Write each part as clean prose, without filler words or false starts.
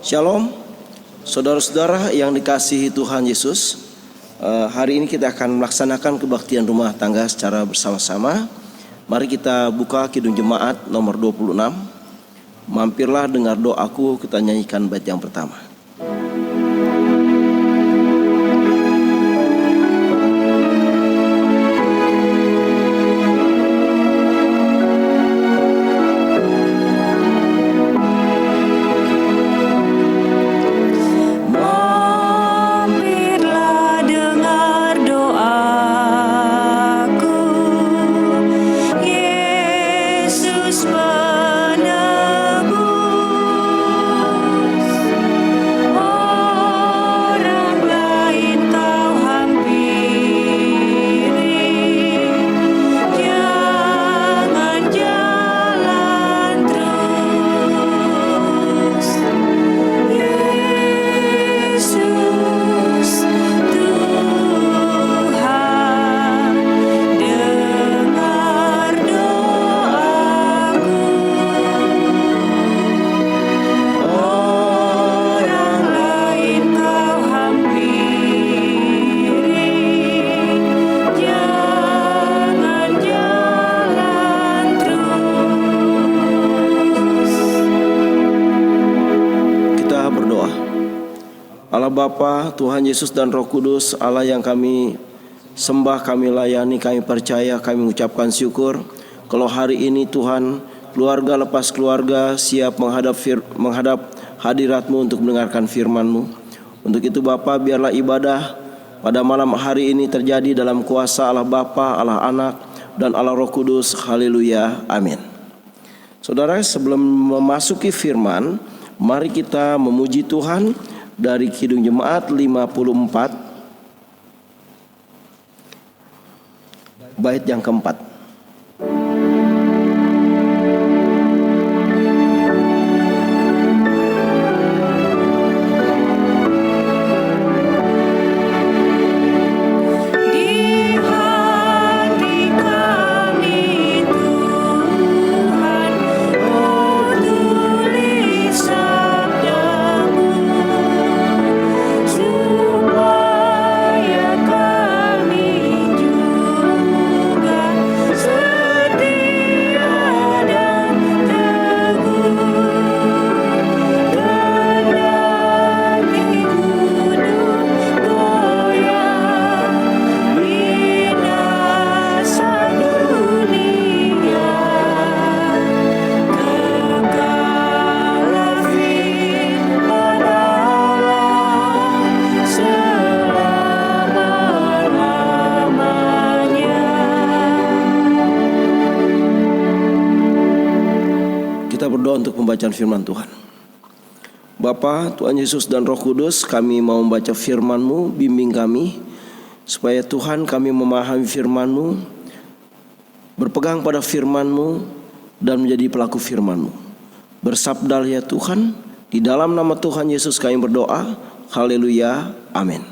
Shalom, saudara-saudara yang dikasihi Tuhan Yesus. Hari ini kita akan melaksanakan kebaktian rumah tangga secara bersama-sama. Mari kita buka Kidung Jemaat nomor 26. Mampirlah dengar doaku, kita nyanyikan bait yang pertama. Allah Bapa, Tuhan Yesus dan Roh Kudus, Allah yang kami sembah, kami layani, kami percaya, kami mengucapkan syukur. Kalau hari ini Tuhan, keluarga lepas keluarga siap menghadap hadirat-Mu untuk mendengarkan firman-Mu. Untuk itu Bapa, biarlah ibadah pada malam hari ini terjadi dalam kuasa Allah Bapa, Allah Anak, dan Allah Roh Kudus. Haleluya, amin. Saudara, sebelum memasuki firman, mari kita memuji Tuhan dari Kidung Jemaat 54 bait yang keempat. Untuk pembacaan firman Tuhan. Bapa, Tuhan Yesus dan Roh Kudus, kami mau membaca firman-Mu, bimbing kami supaya Tuhan kami memahami firman-Mu, berpegang pada firman-Mu dan menjadi pelaku firman-Mu. Bersabdalah ya Tuhan, di dalam nama Tuhan Yesus kami berdoa. Haleluya, amin.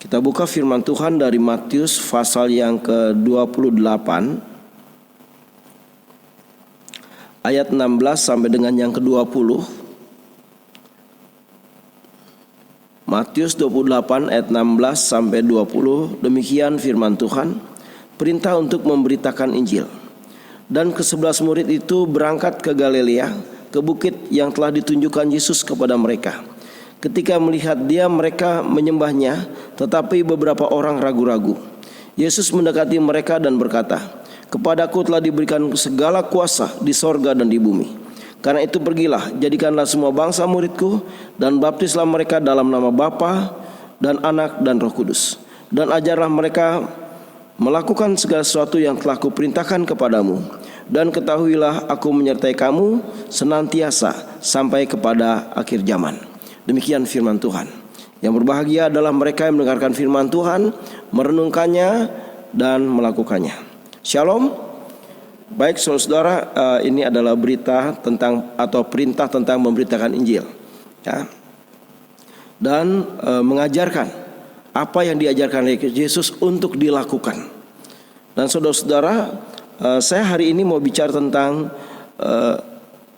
Kita buka firman Tuhan dari Matius pasal yang ke-28 ayat 16 sampai dengan yang ke-20. Matius 28 ayat 16 sampai 20. Demikian firman Tuhan. Perintah untuk memberitakan Injil. Dan ke-11 murid itu berangkat ke Galilea, ke bukit yang telah ditunjukkan Yesus kepada mereka. Ketika melihat dia, mereka menyembahnya, tetapi beberapa orang ragu-ragu. Yesus mendekati mereka dan berkata, "Kepadaku telah diberikan segala kuasa di sorga dan di bumi. Karena itu pergilah, jadikanlah semua bangsa muridku, dan baptislah mereka dalam nama Bapa dan Anak dan Roh Kudus. Dan ajarlah mereka melakukan segala sesuatu yang telah kuperintahkan kepadamu. Dan ketahuilah aku menyertai kamu senantiasa sampai kepada akhir zaman." Demikian firman Tuhan. Yang berbahagia adalah mereka yang mendengarkan firman Tuhan, merenungkannya dan melakukannya. Shalom. Baik saudara, ini adalah berita tentang atau perintah tentang memberitakan Injil, ya, dan mengajarkan apa yang diajarkan oleh Yesus untuk dilakukan. Dan saudara-saudara, saya hari ini mau bicara tentang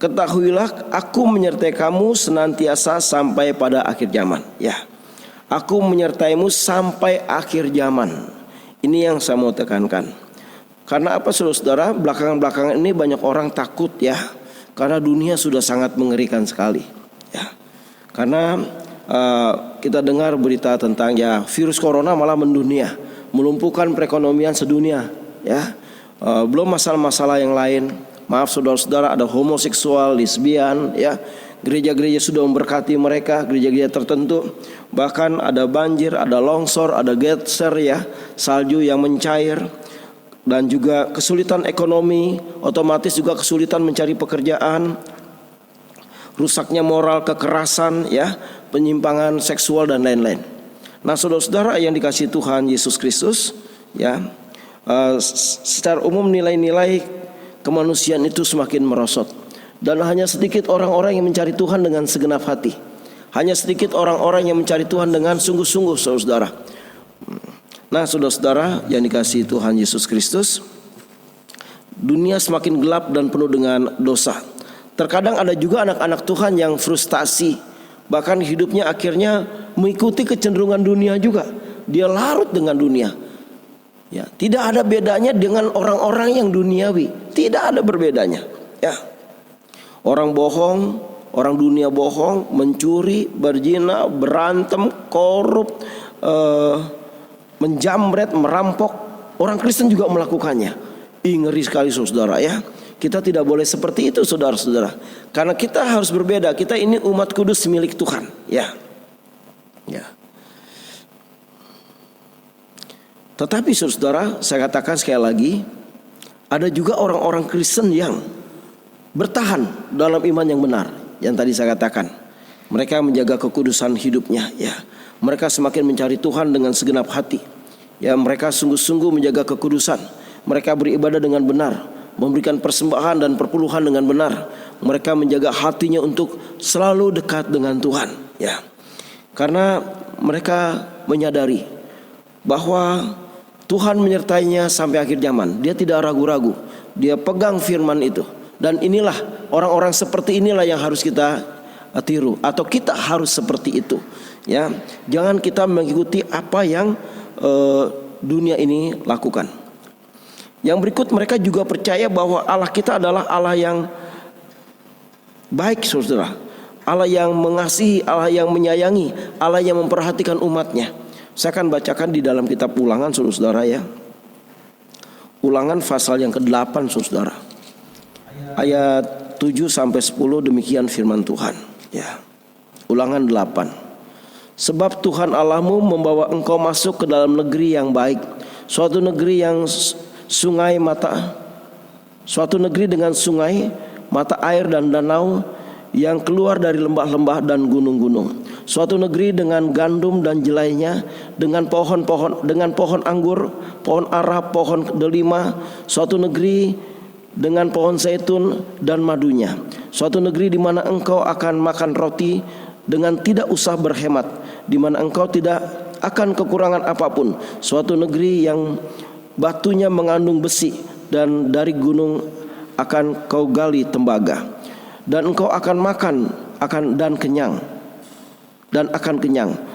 ketahuilah aku menyertai kamu senantiasa sampai pada akhir zaman. Ya, aku menyertaimu sampai akhir zaman. Ini yang saya mau tekankan. Karena apa saudara-saudara? Belakangan-belakangan ini banyak orang takut ya, karena dunia sudah sangat mengerikan sekali. Ya, karena kita dengar berita tentang ya virus corona malah mendunia, melumpuhkan perekonomian sedunia. Ya, belum masalah-masalah yang lain. Maaf saudara-saudara, ada homoseksual, lesbian, ya. Gereja-gereja sudah memberkati mereka, gereja-gereja tertentu. Bahkan ada banjir, ada longsor, ada geser ya, salju yang mencair. Dan juga kesulitan ekonomi, otomatis juga kesulitan mencari pekerjaan. Rusaknya moral, kekerasan ya, penyimpangan seksual dan lain-lain. Nah saudara-saudara yang dikasihi Tuhan Yesus Kristus ya, secara umum nilai-nilai kemanusiaan itu semakin merosot. Dan hanya sedikit orang-orang yang mencari Tuhan dengan segenap hati. Hanya sedikit orang-orang yang mencari Tuhan dengan sungguh-sungguh saudara-saudara. Nah saudara-saudara yang dikasihi Tuhan Yesus Kristus, dunia semakin gelap dan penuh dengan dosa. Terkadang ada juga anak-anak Tuhan yang frustasi, bahkan hidupnya akhirnya mengikuti kecenderungan dunia juga. Dia larut dengan dunia. Ya, tidak ada bedanya dengan orang-orang yang duniawi. Tidak ada berbedanya. Ya, orang bohong, orang dunia bohong, mencuri, berzina, berantem, korup, menjamret, merampok. Orang Kristen juga melakukannya. Ngeri sekali saudara ya. Kita tidak boleh seperti itu saudara-saudara. Karena kita harus berbeda. Kita ini umat kudus milik Tuhan. Ya. Ya. Tetapi saudara, saya katakan sekali lagi, ada juga orang-orang Kristen yang bertahan dalam iman yang benar. Yang tadi saya katakan, mereka menjaga kekudusan hidupnya. Ya, mereka semakin mencari Tuhan dengan segenap hati. Ya, mereka sungguh-sungguh menjaga kekudusan. Mereka beribadah dengan benar, memberikan persembahan dan perpuluhan dengan benar. Mereka menjaga hatinya untuk selalu dekat dengan Tuhan. Ya, karena mereka menyadari bahwa Tuhan menyertainya sampai akhir zaman. Dia tidak ragu-ragu. Dia pegang firman itu. Dan inilah orang-orang seperti inilah yang harus kita tiru, atau kita harus seperti itu. Ya, jangan kita mengikuti apa yang dunia ini lakukan. Yang berikut, mereka juga percaya bahwa Allah kita adalah Allah yang baik saudara. Allah yang mengasihi, Allah yang menyayangi, Allah yang memperhatikan umatnya. Saya akan bacakan di dalam kitab Ulangan saudara ya. Ulangan pasal yang ke-8 saudara. Ayat 7 sampai 10 demikian firman Tuhan ya. Ulangan 8. Sebab Tuhan Allahmu membawa engkau masuk ke dalam negeri yang baik, suatu negeri yang suatu negeri dengan sungai, mata air dan danau, yang keluar dari lembah-lembah dan gunung-gunung. Suatu negeri dengan gandum dan jelainya, dengan pohon anggur, pohon ara, pohon delima. Suatu negeri dengan pohon zaitun dan madunya. Suatu negeri di mana engkau akan makan roti dengan tidak usah berhemat, di mana engkau tidak akan kekurangan apapun. Suatu negeri yang batunya mengandung besi, dan dari gunung akan kau gali tembaga. Dan engkau akan makan dan kenyang.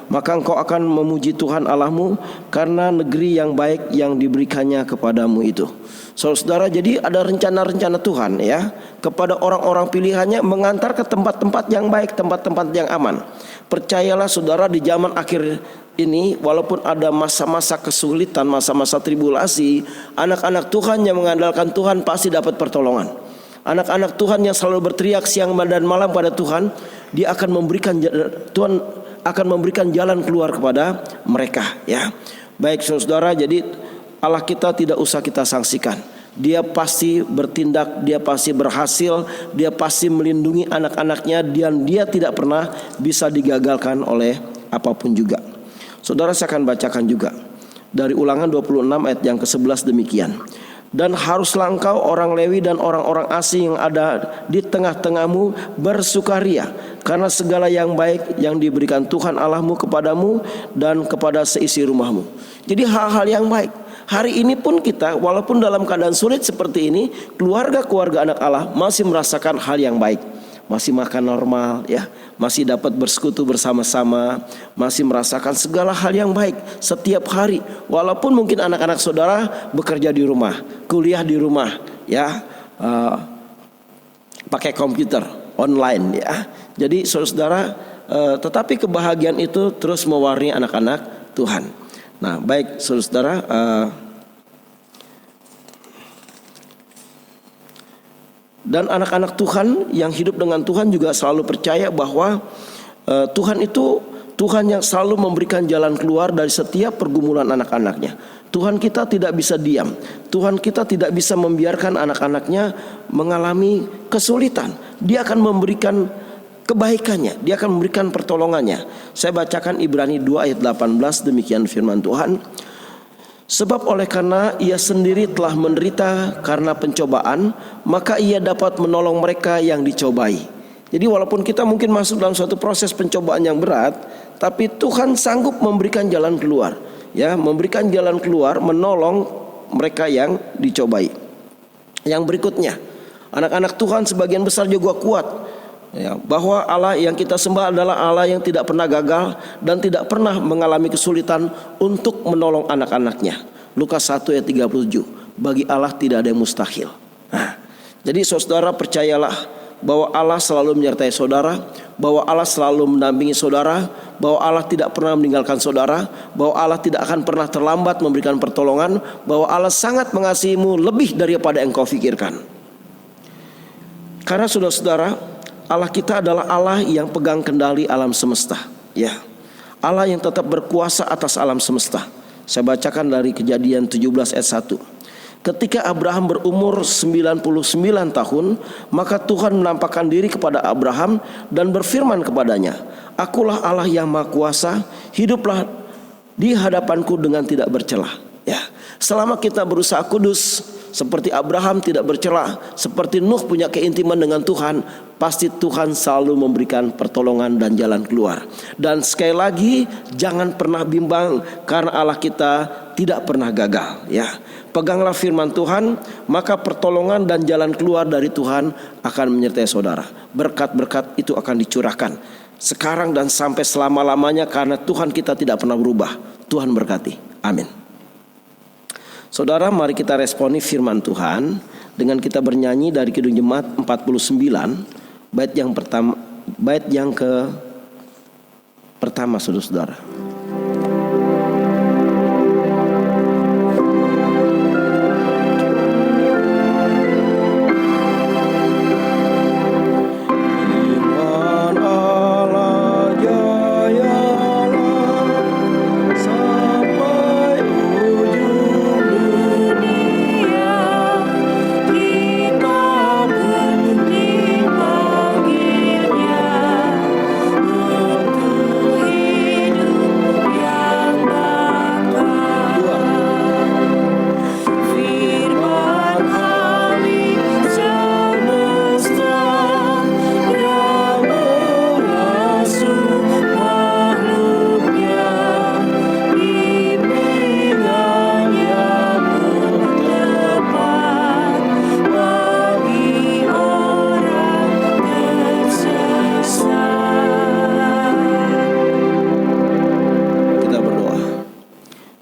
Maka engkau akan memuji Tuhan Allahmu karena negeri yang baik yang diberikannya kepadamu itu. Saudara, jadi ada rencana-rencana Tuhan ya kepada orang-orang pilihannya, mengantar ke tempat-tempat yang baik, tempat-tempat yang aman. Percayalah saudara, di zaman akhir ini walaupun ada masa-masa kesulitan, masa-masa tribulasi, anak-anak Tuhan yang mengandalkan Tuhan pasti dapat pertolongan. Anak-anak Tuhan yang selalu berteriak siang dan malam pada Tuhan, Tuhan akan memberikan jalan keluar kepada mereka ya. Baik saudara, jadi Allah kita tidak usah kita sanksikan. Dia pasti bertindak, dia pasti berhasil, dia pasti melindungi anak-anaknya, dan dia tidak pernah bisa digagalkan oleh apapun juga. Saudara, saya akan bacakan juga dari Ulangan 26 ayat yang ke-11 demikian. Dan haruslah engkau orang Lewi dan orang-orang asing yang ada di tengah-tengahmu bersukaria karena segala yang baik yang diberikan Tuhan Allahmu kepadamu dan kepada seisi rumahmu. Jadi hal-hal yang baik, Hari ini pun kita walaupun dalam keadaan sulit seperti ini, keluarga-keluarga anak Allah masih merasakan hal yang baik. Masih makan normal ya, masih dapat bersekutu bersama-sama, masih merasakan segala hal yang baik setiap hari. Walaupun mungkin anak-anak saudara bekerja di rumah, kuliah di rumah ya, pakai komputer online ya. Jadi saudara, tetapi kebahagiaan itu terus mewarnai anak-anak Tuhan. Nah baik saudara, dan anak-anak Tuhan yang hidup dengan Tuhan juga selalu percaya bahwa Tuhan itu Tuhan yang selalu memberikan jalan keluar dari setiap pergumulan anak-anaknya. Tuhan kita tidak bisa diam. Tuhan kita tidak bisa membiarkan anak-anaknya mengalami kesulitan. Dia akan memberikan kebaikannya, dia akan memberikan pertolongannya. Saya bacakan Ibrani 2 ayat 18, demikian firman Tuhan. Sebab oleh karena ia sendiri telah menderita karena pencobaan, maka ia dapat menolong mereka yang dicobai. Jadi walaupun kita mungkin masuk dalam suatu proses pencobaan yang berat, tapi Tuhan sanggup memberikan jalan keluar, ya, memberikan jalan keluar, menolong mereka yang dicobai. Yang berikutnya, anak-anak Tuhan sebagian besar juga kuat, ya, bahwa Allah yang kita sembah adalah Allah yang tidak pernah gagal dan tidak pernah mengalami kesulitan untuk menolong anak-anaknya. Lukas 1 ayat 37. Bagi Allah tidak ada yang mustahil. Nah, jadi saudara percayalah bahwa Allah selalu menyertai saudara, bahwa Allah selalu mendampingi saudara, bahwa Allah tidak pernah meninggalkan saudara, bahwa Allah tidak akan pernah terlambat memberikan pertolongan, bahwa Allah sangat mengasihimu lebih daripada yang kau pikirkan. Karena saudara-saudara, Allah kita adalah Allah yang pegang kendali alam semesta, ya. Allah yang tetap berkuasa atas alam semesta. Saya bacakan dari Kejadian 17 ayat 1. Ketika Abraham berumur 99 tahun, maka Tuhan menampakkan diri kepada Abraham dan berfirman kepadanya, "Akulah Allah yang Maha Kuasa, hiduplah di hadapanku dengan tidak bercela." Ya, selama kita berusaha kudus seperti Abraham tidak bercela, seperti Nuh punya keintiman dengan Tuhan, pasti Tuhan selalu memberikan pertolongan dan jalan keluar. Dan sekali lagi, jangan pernah bimbang karena Allah kita tidak pernah gagal, ya. Peganglah firman Tuhan, maka pertolongan dan jalan keluar dari Tuhan akan menyertai saudara. Berkat-berkat itu akan dicurahkan sekarang dan sampai selama-lamanya karena Tuhan kita tidak pernah berubah. Tuhan berkati. Amin. Saudara, mari kita responi firman Tuhan dengan kita bernyanyi dari Kidung Jemaat 49 bait yang pertama, bait yang pertama, saudara-saudara.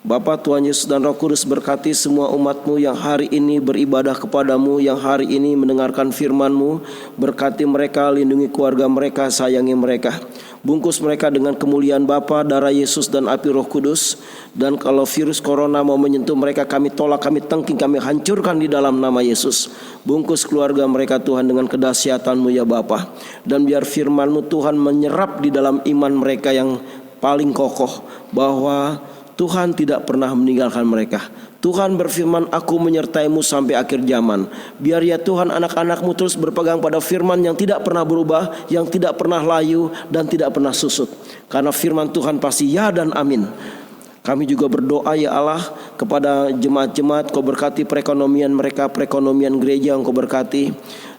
Bapa, Tuhan Yesus dan Roh Kudus berkati semua umat-Mu yang hari ini beribadah kepadamu, yang hari ini mendengarkan firman-Mu. Berkati mereka, lindungi keluarga mereka, sayangi mereka. Bungkus mereka dengan kemuliaan Bapa, darah Yesus dan api Roh Kudus. Dan kalau virus corona mau menyentuh mereka, kami tolak, kami tengking, kami hancurkan di dalam nama Yesus. Bungkus keluarga mereka Tuhan dengan kedahsyatan-Mu ya Bapa. Dan biar firman-Mu Tuhan menyerap di dalam iman mereka yang paling kokoh, bahwa Tuhan tidak pernah meninggalkan mereka. Tuhan berfirman, aku menyertai-Mu sampai akhir zaman. Biar ya Tuhan anak-anak-Mu terus berpegang pada firman yang tidak pernah berubah, yang tidak pernah layu dan tidak pernah susut. Karena firman Tuhan pasti ya dan amin. Kami juga berdoa ya Allah kepada jemaat-jemaat, Kau berkati perekonomian mereka, perekonomian gereja Engkau berkati.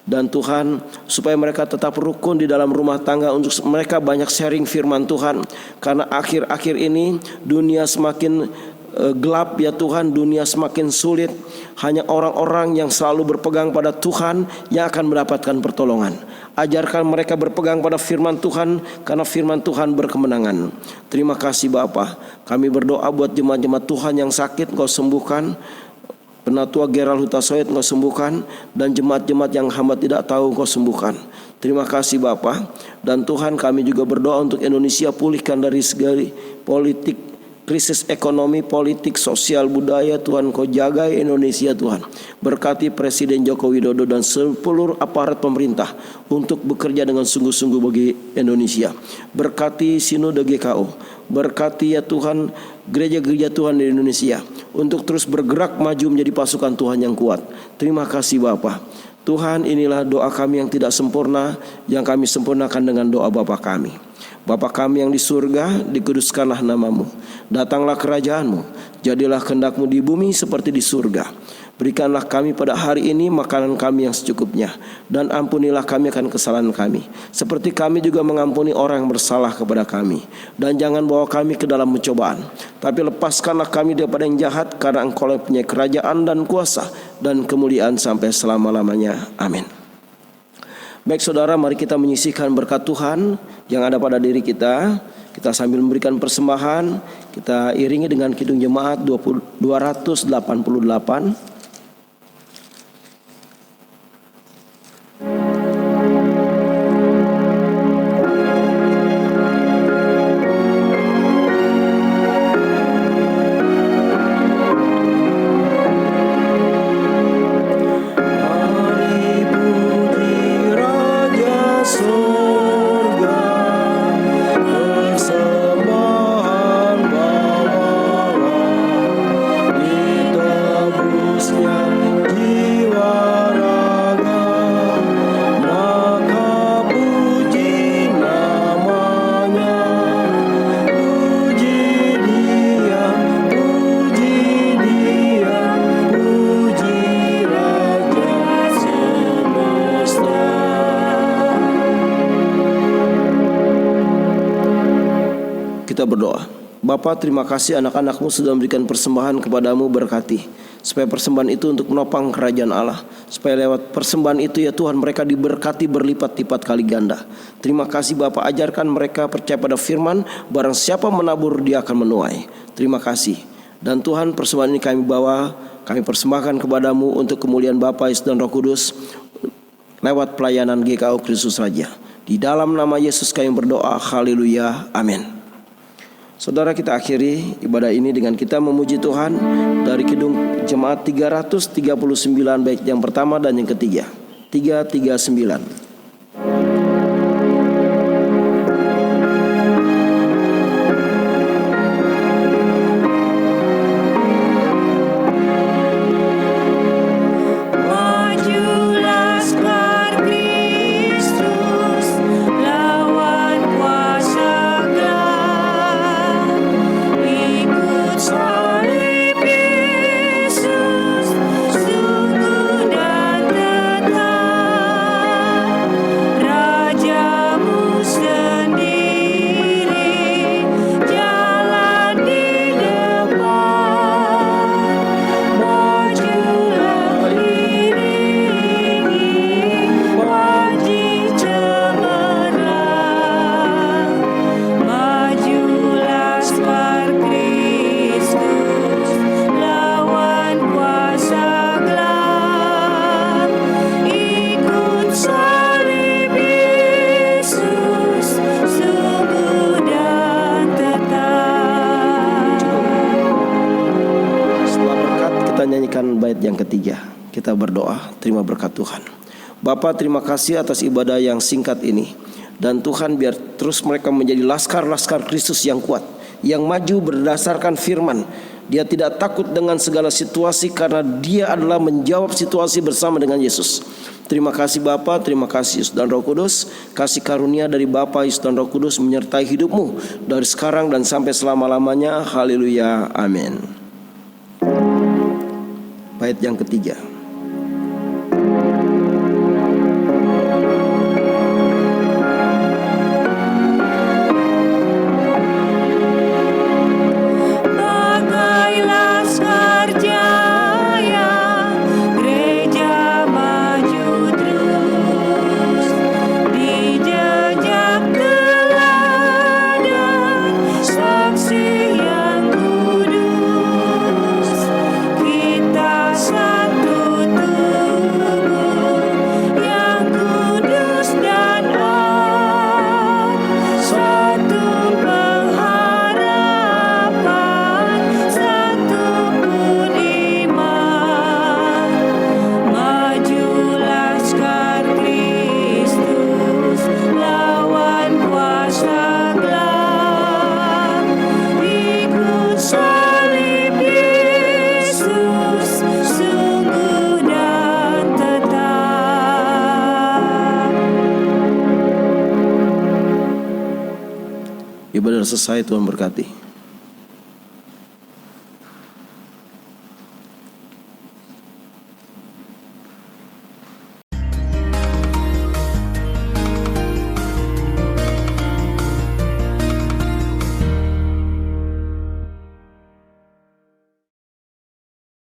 Dan Tuhan, supaya mereka tetap rukun di dalam rumah tangga, untuk mereka banyak sharing firman Tuhan. Karena akhir-akhir ini dunia semakin gelap ya Tuhan, dunia semakin sulit. Hanya orang-orang yang selalu berpegang pada Tuhan yang akan mendapatkan pertolongan. Ajarkan mereka berpegang pada firman Tuhan, karena firman Tuhan berkemenangan. Terima kasih Bapa. Kami berdoa buat jemaat-jemaat Tuhan yang sakit, Engkau sembuhkan. Penatua Gerald Hutasoid Engkau sembuhkan, dan jemaat-jemaat yang hamba tidak tahu Engkau sembuhkan. Terima kasih Bapa. Dan Tuhan, kami juga berdoa untuk Indonesia, pulihkan dari segala politik, krisis ekonomi, politik, sosial, budaya. Tuhan, Kau jaga Indonesia Tuhan. Berkati Presiden Joko Widodo dan seluruh aparat pemerintah untuk bekerja dengan sungguh-sungguh bagi Indonesia. Berkati Sinode GKO. Berkati ya Tuhan gereja-gereja Tuhan di Indonesia untuk terus bergerak maju menjadi pasukan Tuhan yang kuat. Terima kasih Bapa. Tuhan, inilah doa kami yang tidak sempurna, yang kami sempurnakan dengan doa Bapa kami. Bapa kami yang di surga, dikuduskanlah namamu. Datanglah kerajaanmu, jadilah kehendak-Mu di bumi seperti di surga. Berikanlah kami pada hari ini makanan kami yang secukupnya, dan ampunilah kami akan kesalahan kami, seperti kami juga mengampuni orang yang bersalah kepada kami. Dan jangan bawa kami ke dalam pencobaan, tapi lepaskanlah kami daripada yang jahat, karena Engkau punya kerajaan dan kuasa dan kemuliaan sampai selama-lamanya. Amin. Baik saudara, mari kita menyisihkan berkat Tuhan yang ada pada diri kita. Kita sambil memberikan persembahan, kita iringi dengan kidung jemaat 288. Kita berdoa. Bapa, terima kasih anak-anak-Mu sudah memberikan persembahan kepadamu, berkati supaya persembahan itu untuk menopang kerajaan Allah, supaya lewat persembahan itu ya Tuhan mereka diberkati berlipat-lipat kali ganda. Terima kasih Bapa, ajarkan mereka percaya pada firman, barang siapa menabur dia akan menuai. Terima kasih. Dan Tuhan, persembahan ini kami bawa, kami persembahkan kepadamu untuk kemuliaan Bapa, Yesus dan Roh Kudus lewat pelayanan GKO Kristus Raja. Di dalam nama Yesus kami berdoa, haleluya, amin. Saudara, kita akhiri ibadah ini dengan kita memuji Tuhan dari kidung jemaat 339, baik yang pertama dan yang ketiga. 339. Bait yang ketiga, kita berdoa, terima berkat Tuhan. Bapa, terima kasih atas ibadah yang singkat ini. Dan Tuhan, biar terus mereka menjadi laskar-laskar Kristus yang kuat, yang maju berdasarkan firman. Dia tidak takut dengan segala situasi karena dia adalah menjawab situasi bersama dengan Yesus. Terima kasih Bapa, terima kasih Yesus dan Roh Kudus. Kasih karunia dari Bapa, Yesus dan Roh Kudus menyertai hidupmu dari sekarang dan sampai selama-lamanya. Haleluya, amin. Bait yang ketiga. Bagai Ibadah selesai, Tuhan berkati.